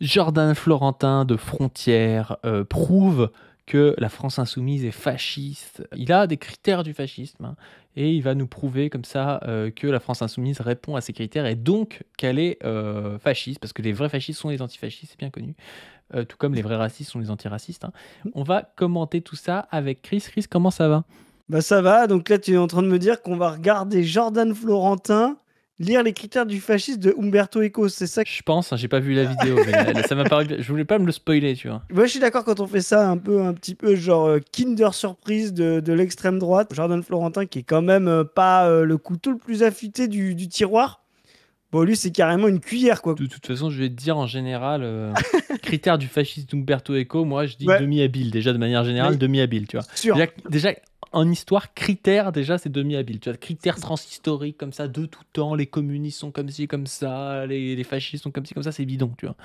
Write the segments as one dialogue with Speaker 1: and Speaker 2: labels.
Speaker 1: Jordan Florentin de Frontières prouve que la France insoumise est fasciste. Il a des critères du fascisme, hein, et il va nous prouver comme ça que la France insoumise répond à ces critères et donc qu'elle est fasciste, parce que les vrais fascistes sont les antifascistes, c'est bien connu, tout comme les vrais racistes sont les antiracistes, hein. On va commenter tout ça avec Chris. Chris, comment ça va?
Speaker 2: Bah ça va, donc là tu es en train de me dire qu'on va regarder Jordan Florentin lire les critères du fascisme de Umberto Eco, c'est ça?
Speaker 1: Je pense, hein, j'ai pas vu la vidéo, mais ça m'a paru. Je voulais pas me le spoiler, tu vois.
Speaker 2: Moi je suis d'accord quand on fait ça un petit peu genre Kinder Surprise de l'extrême droite. Jordan Florentin qui est quand même pas le couteau le plus affûté du tiroir. Bon, lui c'est carrément une cuillère quoi.
Speaker 1: De toute façon, je vais te dire en général, critères du fascisme d'Umberto Eco, moi je dis
Speaker 2: Ouais.
Speaker 1: demi-habile, déjà de manière générale,
Speaker 2: Oui.
Speaker 1: demi-habile, tu vois.
Speaker 2: Sûr.
Speaker 1: Déjà, en histoire, critères, déjà c'est demi-habile, tu vois. Critères transhistoriques comme ça, de tout temps, les communistes sont comme ci, comme ça, les fascistes sont comme ci, comme ça, c'est bidon, tu vois.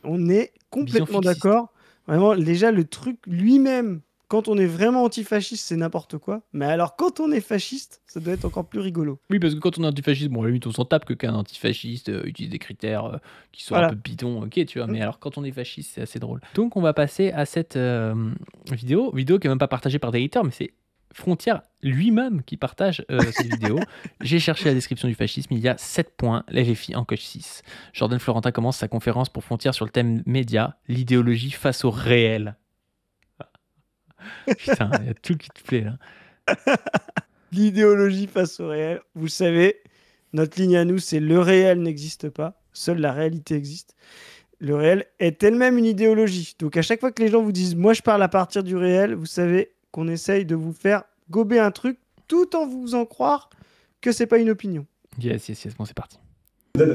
Speaker 2: On est complètement
Speaker 1: fixiste.
Speaker 2: d'accord. Vraiment, déjà le truc lui-même, quand on est vraiment antifasciste, c'est n'importe quoi. Mais alors quand on est fasciste, ça doit être encore plus rigolo.
Speaker 1: Oui, parce que quand on est antifasciste, bon, à la limite, on s'en tape que qu'un antifasciste utilise des critères qui sont
Speaker 2: Voilà.
Speaker 1: un peu bidons, ok, tu vois. Mais alors, quand on est fasciste, c'est assez drôle. Donc, on va passer à cette vidéo qui est même pas partagée par des haters, mais c'est Frontières lui-même qui partage cette vidéo. J'ai cherché la description du fascisme, il y a 7 points, la LFI en coche 6. Jordan Florentin commence sa conférence pour Frontières sur le thème média, l'idéologie face au réel. Putain, il y a tout qui te plaît là.
Speaker 2: L'idéologie face au réel. Vous savez, notre ligne à nous, c'est le réel n'existe pas, seule la réalité existe. Le réel est elle-même une idéologie. Donc à chaque fois que les gens vous disent « moi je parle à partir du réel », vous savez qu'on essaye de vous faire gober un truc tout en vous faisant croire que c'est pas une opinion.
Speaker 1: Yes, bon, c'est parti.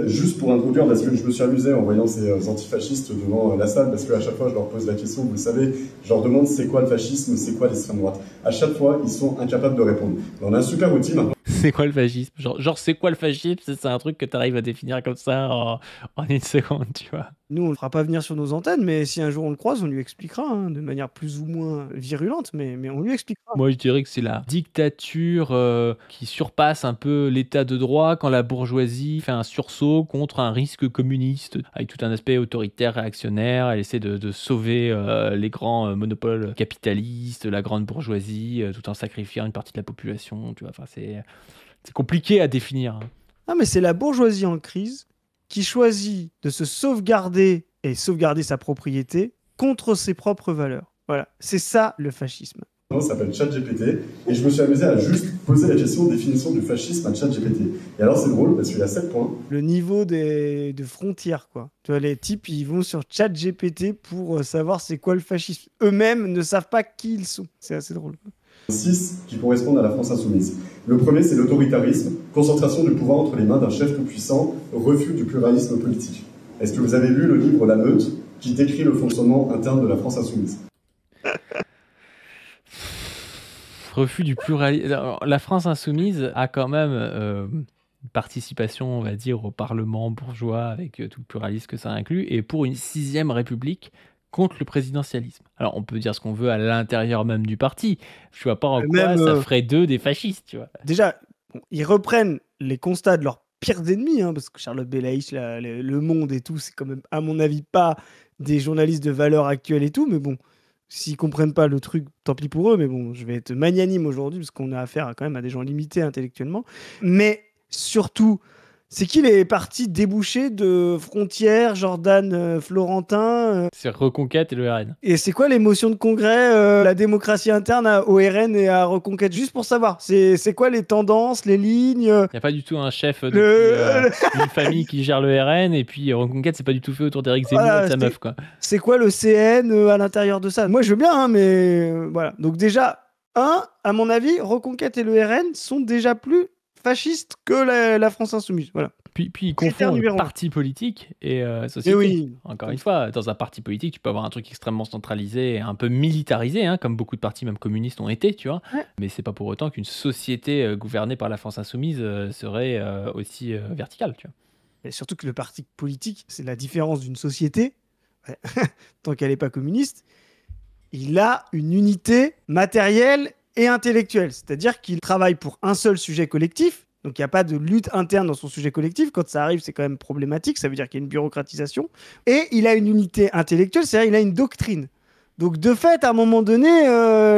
Speaker 3: Juste pour introduire, parce que je me suis amusé en voyant ces antifascistes devant la salle, parce qu'à chaque fois je leur pose la question, vous le savez, je leur demande c'est quoi le fascisme, c'est quoi l'extrême droite. À chaque fois, ils sont incapables de répondre. On a un super outil maintenant.
Speaker 1: C'est quoi le fascisme? Genre c'est quoi le fascisme? C'est un truc que tu arrives à définir comme ça en une seconde, tu vois.
Speaker 2: Nous, on ne le fera pas venir sur nos antennes, mais si un jour on le croise, on lui expliquera, hein, de manière plus ou moins virulente, mais on lui expliquera.
Speaker 1: Moi, je dirais que c'est la dictature qui surpasse un peu l'état de droit quand la bourgeoisie fait un sursaut contre un risque communiste, avec tout un aspect autoritaire, réactionnaire. Elle essaie de sauver les grands monopoles capitalistes, la grande bourgeoisie, tout en sacrifiant une partie de la population, tu vois. Enfin, c'est compliqué à définir, hein.
Speaker 2: Ah, mais c'est la bourgeoisie en crise qui choisit de se sauvegarder et sauvegarder sa propriété contre ses propres valeurs. Voilà, c'est ça le fascisme.
Speaker 3: Ça s'appelle ChatGPT, et je me suis amusé à juste poser la question de définition du fascisme à ChatGPT. Et alors c'est drôle parce qu'il y a 7 points.
Speaker 2: Le niveau de frontières, quoi. Tu vois, les types, ils vont sur ChatGPT pour savoir c'est quoi le fascisme. Eux-mêmes ne savent pas qui ils sont. C'est assez drôle.
Speaker 3: 6 qui correspondent à la France insoumise. Le premier, c'est l'autoritarisme, concentration du pouvoir entre les mains d'un chef tout-puissant, refus du pluralisme politique. Est-ce que vous avez lu le livre La Meute, qui décrit le fonctionnement interne de la France insoumise?
Speaker 1: Refus du pluralisme. La France insoumise a quand même une participation, on va dire, au Parlement bourgeois, avec tout le pluralisme que ça inclut, et pour une 6e République contre le présidentialisme. Alors, on peut dire ce qu'on veut à l'intérieur même du parti. Je vois pas en quoi ça ferait d'eux des fascistes, tu vois.
Speaker 2: Déjà, bon, ils reprennent les constats de leurs pires ennemis, hein, parce que Charlotte Belaïch, Le Monde et tout, c'est quand même, à mon avis, pas des journalistes de valeur actuelle et tout, mais bon, s'ils comprennent pas le truc, tant pis pour eux, mais bon, je vais être magnanime aujourd'hui, parce qu'on a affaire quand même à des gens limités intellectuellement. Mais surtout, c'est qui les partis débouchés de Frontières, Jordan Florentin
Speaker 1: C'est Reconquête et le RN.
Speaker 2: Et c'est quoi les motions de congrès, la démocratie interne au RN et à Reconquête? Juste pour savoir, c'est quoi les tendances, les lignes?
Speaker 1: Il n'y a pas du tout un chef d'une famille qui gère le RN, et puis Reconquête, c'est pas du tout fait autour d'Éric Zemmour et de sa meuf, quoi.
Speaker 2: C'est quoi le CN à l'intérieur de ça? Moi, je veux bien, hein, mais voilà. Donc déjà, à mon avis, Reconquête et le RN sont déjà plus fascistes que la France insoumise. Voilà.
Speaker 1: Puis ils confondent parti politique et société.
Speaker 2: Oui.
Speaker 1: Encore une fois, dans un parti politique, tu peux avoir un truc extrêmement centralisé, un peu militarisé, hein, comme beaucoup de partis, même communistes, ont été, tu vois.
Speaker 2: Ouais.
Speaker 1: Mais c'est pas pour autant qu'une société gouvernée par la France insoumise serait aussi verticale, tu vois.
Speaker 2: Et surtout que le parti politique, c'est la différence d'une société, tant qu'elle n'est pas communiste, il a une unité matérielle et intellectuelle. C'est-à-dire qu'il travaille pour un seul sujet collectif, Donc il n'y a pas de lutte interne dans son sujet collectif. Quand ça arrive, c'est quand même problématique. Ça veut dire qu'il y a une bureaucratisation. Et il a une unité intellectuelle, c'est-à-dire il a une doctrine. Donc de fait, à un moment donné,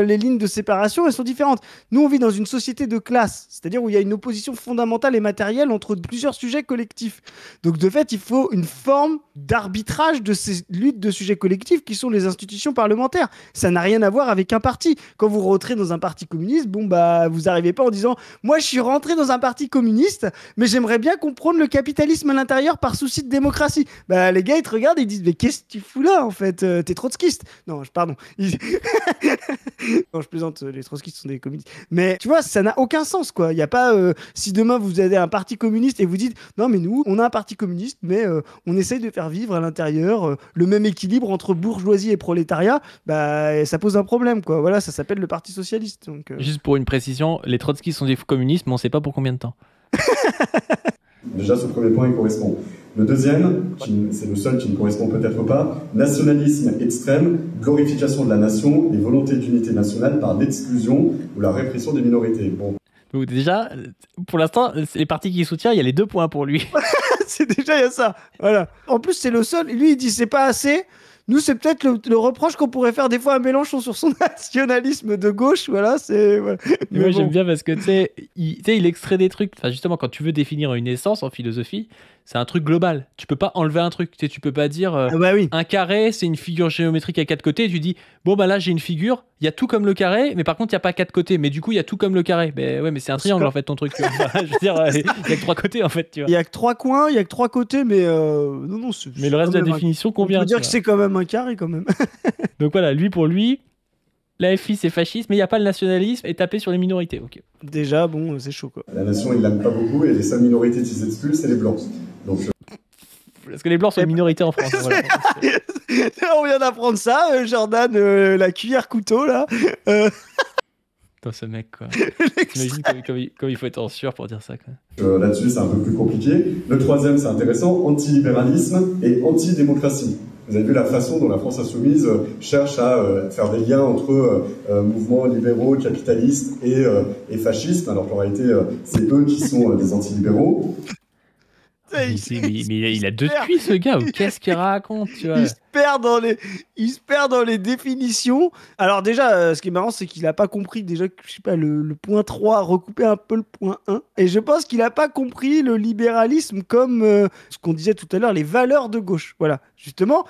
Speaker 2: les lignes de séparation, elles sont différentes. Nous, on vit dans une société de classe, c'est-à-dire où il y a une opposition fondamentale et matérielle entre plusieurs sujets collectifs. Donc de fait, il faut une forme d'arbitrage de ces luttes de sujets collectifs qui sont les institutions parlementaires. Ça n'a rien à voir avec un parti. Quand vous rentrez dans un parti communiste, bon bah vous n'arrivez pas en disant « Moi, je suis rentré dans un parti communiste, mais j'aimerais bien comprendre le capitalisme à l'intérieur par souci de démocratie. » Bah les gars, ils te regardent et ils disent « Mais qu'est-ce que tu fous là, en fait T'es trotskiste. » Non, pardon. Non, je plaisante, les trotskistes sont des communistes. Mais tu vois, ça n'a aucun sens, quoi. Il y a pas... si demain, vous avez un parti communiste et vous dites « Non, mais nous, on a un parti communiste, mais on essaye de faire vivre à l'intérieur le même équilibre entre bourgeoisie et prolétariat. » Bah, ça pose un problème, quoi. Voilà, ça s'appelle le Parti socialiste. Donc,
Speaker 1: Juste pour une précision, les trotskistes sont des communistes, mais on ne sait pas pour combien de temps.
Speaker 3: Déjà, ce premier point, il correspond. Le deuxième, c'est le seul qui ne correspond peut-être pas, nationalisme extrême, glorification de la nation et volonté d'unité nationale par l'exclusion ou la répression des minorités. Bon.
Speaker 1: Donc déjà, pour l'instant, les partis qu'il soutient, il y a les 2 points pour lui.
Speaker 2: c'est déjà, il y a ça. Voilà. En plus, c'est le seul. Lui, il dit c'est pas assez. Nous, c'est peut-être le reproche qu'on pourrait faire des fois à Mélenchon sur son nationalisme de gauche. Voilà, c'est. Voilà.
Speaker 1: Mais moi, j'aime bien parce que, tu sais, il extrait des trucs. Enfin, justement, quand tu veux définir une essence en philosophie, c'est un truc global. Tu peux pas enlever un truc. Tu sais, tu peux pas dire
Speaker 2: Ah bah oui.
Speaker 1: un carré, c'est une figure géométrique à 4 côtés. Et tu dis, bon, bah là, j'ai une figure, il y a tout comme le carré, mais par contre, il n'y a pas 4 côtés. Mais du coup, il y a tout comme le carré. Mais ouais, mais c'est un triangle, en fait, ton truc. Tu vois. Je veux dire, il y a que 3 côtés, en fait. Tu vois.
Speaker 2: Il y a que 3 coins, il y a que 3 côtés, mais non,
Speaker 1: mais le reste de la définition convient.
Speaker 2: On peut dire que c'est quand même un carré, quand même.
Speaker 1: Donc voilà, pour lui, la FI c'est fasciste, mais il n'y a pas le nationalisme et taper sur les minorités. Ok.
Speaker 2: Déjà, bon, c'est chaud, quoi.
Speaker 3: La nation, il l'aime pas beaucoup et les seules minorités qu'ils excluent, c'est les blancs. Donc,
Speaker 1: parce que les blancs sont une minorité en France. Voilà.
Speaker 2: On vient d'apprendre ça, Jordan, la cuillère couteau, là.
Speaker 1: Putain, ce mec, quoi. T'imagines comme il faut être en sueur pour dire ça, quoi.
Speaker 3: Là-dessus, c'est un peu plus compliqué. Le troisième, c'est intéressant, antilibéralisme et antidémocratie. Vous avez vu la façon dont la France insoumise cherche à faire des liens entre mouvements libéraux, capitalistes et fascistes, alors qu'en réalité, c'est eux qui sont des antilibéraux.
Speaker 1: Mais il a 2 cuits, ce gars, ou qu'est-ce qu'il raconte, tu vois.
Speaker 2: Il se perd dans les définitions. Alors déjà, ce qui est marrant, c'est qu'il n'a pas compris déjà, je sais pas, le point 3 recoupait un peu le point 1. Et je pense qu'il n'a pas compris le libéralisme comme ce qu'on disait tout à l'heure, les valeurs de gauche. Voilà, justement.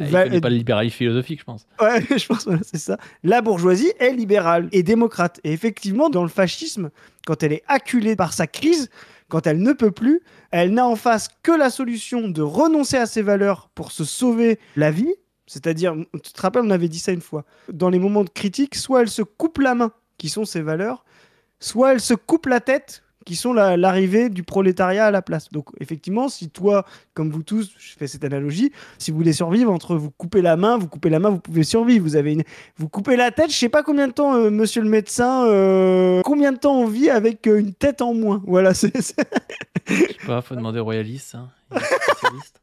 Speaker 1: Il connaît pas le libéralisme philosophique, je pense.
Speaker 2: Ouais, je pense, voilà, c'est ça. La bourgeoisie est libérale et démocrate. Et effectivement, dans le fascisme, quand elle est acculée par sa crise, quand elle ne peut plus, elle n'a en face que la solution de renoncer à ses valeurs pour se sauver la vie. C'est-à-dire, tu te rappelles, on avait dit ça une fois, dans les moments de critique, soit elle se coupe la main, qui sont ses valeurs, soit elle se coupe la tête, qui sont l'arrivée du prolétariat à la place. Donc effectivement, si toi, comme vous tous, je fais cette analogie, si vous voulez survivre, entre vous coupez la main, vous pouvez survivre. Vous coupez la tête, je sais pas combien de temps, monsieur le médecin, combien de temps on vit avec une tête en moins. Voilà,
Speaker 1: Je sais pas, faut demander au royaliste, hein. Il est spécialiste.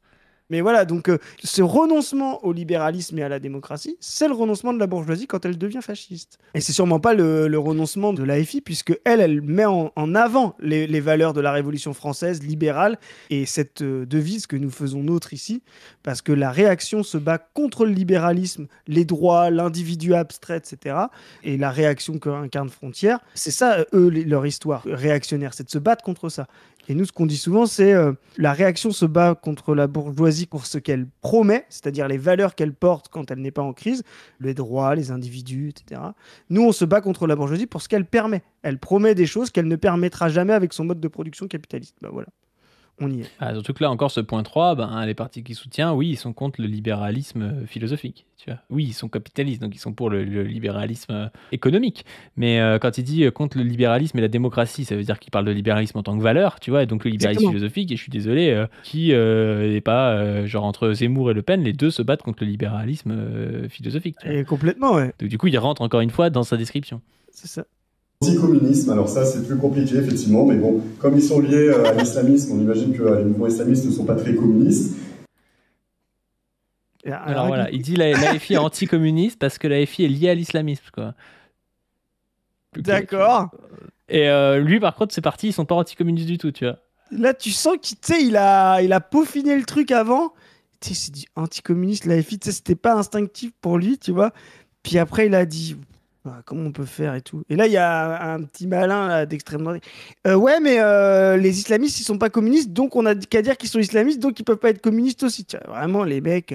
Speaker 2: Mais voilà, donc ce renoncement au libéralisme et à la démocratie, c'est le renoncement de la bourgeoisie quand elle devient fasciste. Et c'est sûrement pas le renoncement de l'AFI, puisque elle met en avant les valeurs de la Révolution française libérale et cette devise que nous faisons nôtre ici, parce que la réaction se bat contre le libéralisme, les droits, l'individu abstrait, etc. Et la réaction qu'incarne Frontière, c'est ça, leur histoire réactionnaire, c'est de se battre contre ça. Et nous, ce qu'on dit souvent, c'est la réaction se bat contre la bourgeoisie pour ce qu'elle promet, c'est-à-dire les valeurs qu'elle porte quand elle n'est pas en crise, les droits, les individus, etc. Nous, on se bat contre la bourgeoisie pour ce qu'elle permet. Elle promet des choses qu'elle ne permettra jamais avec son mode de production capitaliste. Ben voilà. On y est.
Speaker 1: Surtout que là, encore ce point 3, les partis qui soutiennent, oui, ils sont contre le libéralisme philosophique. Tu vois. Oui, ils sont capitalistes, donc ils sont pour le libéralisme économique. Mais quand il dit contre le libéralisme et la démocratie, ça veut dire qu'il parle de libéralisme en tant que valeur, tu vois, et donc le libéralisme philosophique, et je suis désolé, qui n'est pas, genre entre Zemmour et Le Pen, les deux se battent contre le libéralisme philosophique. Tu vois.
Speaker 2: Et complètement, ouais.
Speaker 1: Donc du coup, il rentre encore une fois dans sa description.
Speaker 2: C'est ça.
Speaker 3: Anticommunisme, alors ça c'est plus compliqué effectivement, mais bon, comme ils sont liés à l'islamisme, on imagine que les mouvements islamistes ne sont pas très communistes.
Speaker 1: Alors voilà, il dit l'AFI est anticommuniste parce que l'AFI est liée à l'islamisme, quoi.
Speaker 2: D'accord.
Speaker 1: Et lui, par contre, c'est parti, ils sont pas anticommunistes du tout, tu vois.
Speaker 2: Là, tu sens qu'il a peaufiné le truc avant. Tu sais, c'est dit anticommuniste, la FI, tu sais, c'était pas instinctif pour lui, tu vois. Puis après, il a dit, bah, comment on peut faire et tout. Et là, il y a un petit malin là, d'extrême droite. Ouais, mais les islamistes, ils sont pas communistes, donc on a qu'à dire qu'ils sont islamistes, donc ils peuvent pas être communistes aussi. Tu vois, vraiment, les mecs.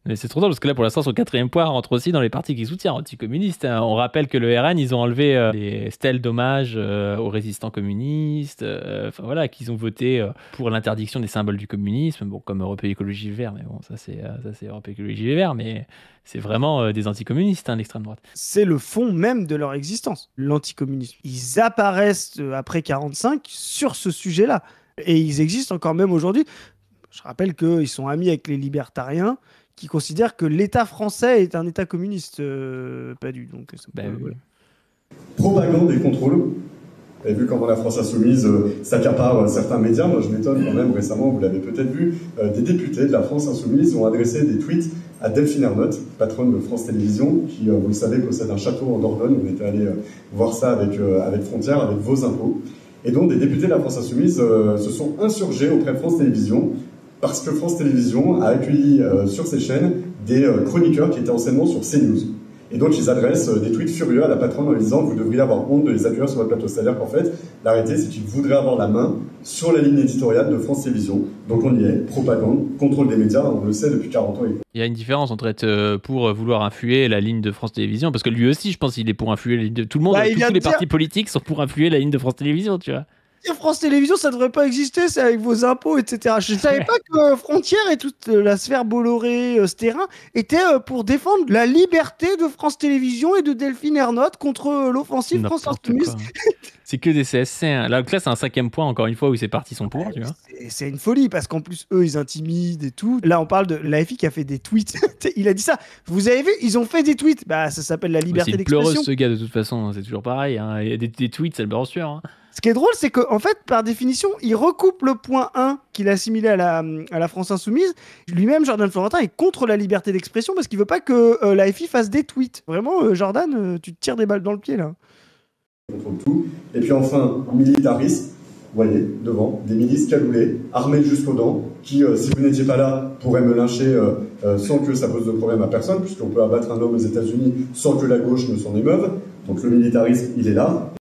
Speaker 1: Mais c'est trop drôle parce que là, pour l'instant, son 4e point rentre aussi dans les partis qui soutiennent anticommunistes. Hein. On rappelle que le RN, ils ont enlevé les stèles d'hommage aux résistants communistes. Enfin voilà, qu'ils ont voté pour l'interdiction des symboles du communisme. Bon, comme Europe Écologie Les Verts, mais bon, ça c'est Europe Écologie Les Verts, mais c'est vraiment des anticommunistes, hein, l'extrême droite.
Speaker 2: C'est le fond même de leur existence, l'anticommunisme. Ils apparaissent après 45 sur ce sujet-là. Et ils existent encore même aujourd'hui. Je rappelle qu'ils sont amis avec les libertariens, qui considèrent que l'État français est un État communiste. Pas du. Donc, voilà.
Speaker 3: Propagande et contrôle. Vous avez vu comment la France Insoumise s'accapare certains médias. Moi, je m'étonne quand même, récemment, vous l'avez peut-être vu, des députés de la France Insoumise ont adressé des tweets à Delphine Ernotte, patronne de France Télévisions, qui, vous le savez, possède un château en Dordogne. On était allé voir ça avec Frontières, avec vos impôts. Et donc, des députés de la France Insoumise se sont insurgés auprès de France Télévisions, parce que France Télévisions a accueilli sur ses chaînes des chroniqueurs qui étaient anciennement sur CNews. Et donc ils adressent des tweets furieux à la patronne en disant « Vous devriez avoir honte de les accueillir sur votre plateau ». C'est-à-dire qu'en fait, l'arrêté, c'est qu'ils voudraient avoir la main sur la ligne éditoriale de France Télévisions. Donc on y est, propagande, contrôle des médias, on le sait depuis 40 ans.
Speaker 1: Il y a une différence entre être pour vouloir influer la ligne de France Télévisions, parce que lui aussi, je pense qu'il est pour influer la ligne de tout le monde. Tous les partis politiques sont pour influer la ligne de France Télévisions, tu vois.
Speaker 2: France Télévisions, ça devrait pas exister, c'est avec vos impôts, etc. Je savais pas que Frontières et toute la sphère Bolloré, ce terrain, étaient pour défendre la liberté de France Télévisions et de Delphine Ernotte contre l'offensive France Insoumise.
Speaker 1: C'est que des CSC. Hein. Là, c'est un 5e point, encore une fois, où ces partis sont pour, tu vois.
Speaker 2: C'est une folie, parce qu'en plus, eux, ils intimident et tout. Là, on parle de l'AFI qui a fait des tweets. Il a dit ça. Vous avez vu, ils ont fait des tweets. Bah, ça s'appelle la liberté d'expression.
Speaker 1: C'est une pleureuse, ce gars, de toute façon. C'est toujours pareil. Hein. Il y a des tweets, ça le balance sûr. Hein.
Speaker 2: Ce qui est drôle, c'est qu'en fait, par définition, il recoupe le point 1 qu'il a assimilé à la France Insoumise. Lui-même, Jordan Florentin, est contre la liberté d'expression parce qu'il veut pas que l'AFI fasse des tweets. Vraiment, Jordan, tu te tires des balles dans le pied, là.
Speaker 3: Contre tout. Et puis enfin, militarisme. Vous voyez, devant, des milices cagoulées, armées jusqu'aux dents, qui, si vous n'étiez pas là, pourraient me lyncher sans que ça pose de problème à personne, puisqu'on peut abattre un homme aux États-Unis sans que la gauche ne s'en émeuve. Donc le militarisme, il est là.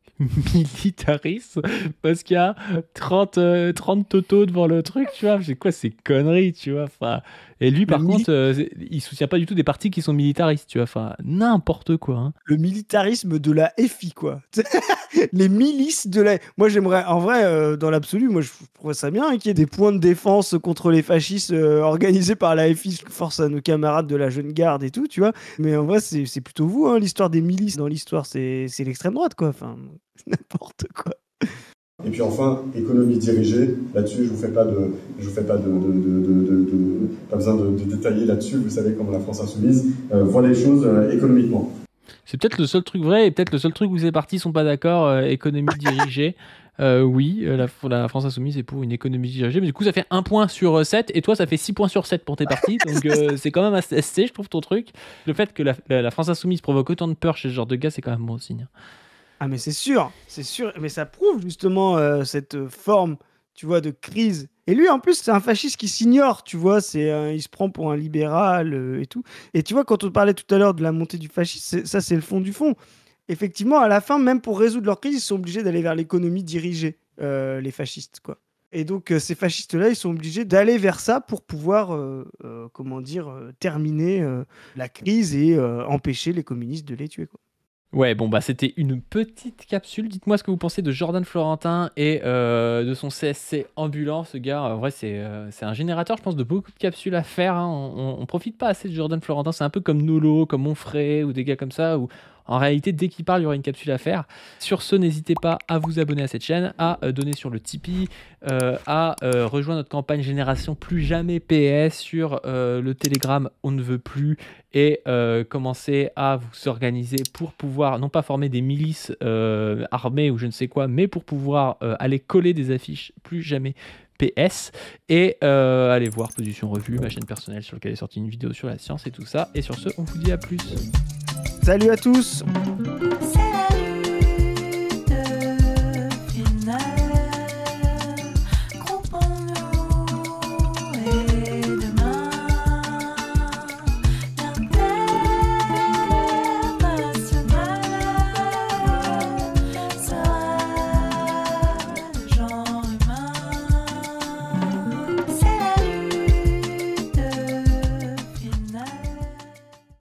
Speaker 1: Militariste, parce qu'il y a 30 totos devant le truc, tu vois. C'est quoi ces conneries, tu vois. Enfin, et lui, par contre, il soutient pas du tout des partis qui sont militaristes, tu vois. Enfin, n'importe quoi. Hein.
Speaker 2: Le militarisme de la FI, quoi. Les milices de la... Moi, j'aimerais, en vrai, dans l'absolu, moi, je trouve ça bien hein, qu'il y ait des points de défense contre les fascistes organisés par la FI, force à nos camarades de la jeune garde et tout, tu vois. Mais en vrai, c'est plutôt vous, hein, l'histoire des milices. Dans l'histoire, c'est l'extrême droite, quoi. Enfin, n'importe quoi.
Speaker 3: Et puis enfin, économie dirigée. Là-dessus, je vous fais pas besoin de détailler là-dessus. Vous savez comment la France Insoumise voit les choses économiquement.
Speaker 1: C'est peut-être le seul truc vrai et peut-être le seul truc où ces partis sont pas d'accord. Économie dirigée. Oui, la France Insoumise est pour une économie dirigée. Mais du coup, ça fait 1 point sur 7. Et toi, ça fait 6 points sur 7 pour tes partis. Donc, c'est quand même assez SC, je trouve, ton truc. Le fait que la France Insoumise provoque autant de peur chez ce genre de gars, c'est quand même bon signe.
Speaker 2: Ah mais c'est sûr, mais ça prouve justement cette forme, tu vois, de crise. Et lui, en plus, c'est un fasciste qui s'ignore, tu vois, il se prend pour un libéral et tout. Et tu vois, quand on parlait tout à l'heure de la montée du fascisme, ça c'est le fond du fond. Effectivement, à la fin, même pour résoudre leur crise, ils sont obligés d'aller vers l'économie dirigée, les fascistes, quoi. Et donc, ces fascistes-là, ils sont obligés d'aller vers ça pour pouvoir, terminer la crise et empêcher les communistes de les tuer, quoi.
Speaker 1: Ouais, bon, bah c'était une petite capsule. Dites-moi ce que vous pensez de Jordan Florentin et de son CSC ambulant. Ce gars, en vrai, c'est un générateur, je pense, de beaucoup de capsules à faire. Hein. On profite pas assez de Jordan Florentin. C'est un peu comme Nolo, comme Onfray ou des gars comme ça, où en réalité, dès qu'il parle, il y aura une capsule à faire. Sur ce, n'hésitez pas à vous abonner à cette chaîne, à donner sur le Tipeee, à rejoindre notre campagne Génération Plus Jamais PS sur le Telegram On ne veut plus et commencer à vous organiser pour pouvoir, non pas former des milices armées ou je ne sais quoi, mais pour pouvoir aller coller des affiches Plus Jamais PS et allez voir Position Revue, ma chaîne personnelle sur laquelle est sortie une vidéo sur la science et tout ça. Et sur ce, on vous dit à plus.
Speaker 2: Salut à tous.
Speaker 4: Salut.